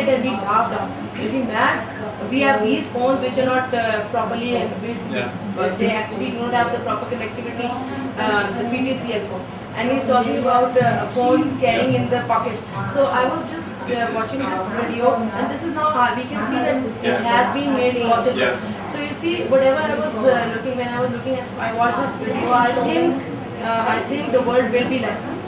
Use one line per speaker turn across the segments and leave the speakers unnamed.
cried and we laughed after. You think that we have these phones which are not properly, they actually don't have the proper connectivity, the PTCL phone. And he's talking about phones carrying in the pockets. So I was just watching this video, and this is now we can see that it has been made possible. So you see, whatever I was looking, when I was looking at, I watched this video, I think the world will be like this.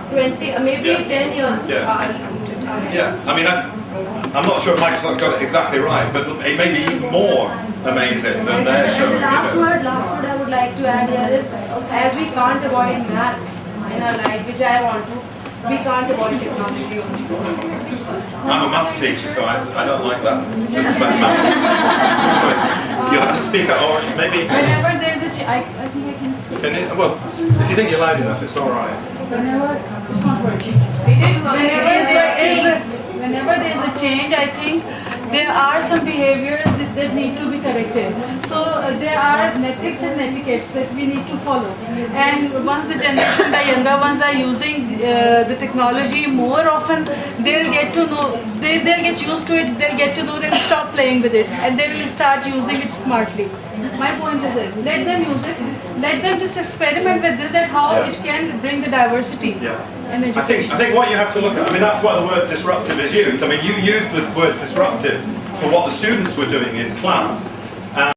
20, maybe 10 years.
I mean, I'm not sure Microsoft got it exactly right, but it may be even more amazing than their show.
And the last word I would like to add here is, as we can't avoid maths in our life, which I want to, we can't avoid technology also.
I'm a maths teacher, so I don't like that. Just about maths. So you have to speak up, or maybe...
Whenever there's a I think I can speak.
Well, if you think you're loud enough, it's all right.
It's not working. Whenever there is a change, I think there are some behaviors that need to be corrected. So there are ethics and etiquettes that we need to follow. And once the younger ones are using the technology more often, they'll get to know, they'll get used to it, they'll get to know, they'll stop playing with it, and they will start using it smartly. My point is that let them use it, let them just experiment with this and how it can bring the diversity in education.
I think what you have to look at, I mean, that's why the word disruptive is used. I mean, you used the word disruptive for what the students were doing in class,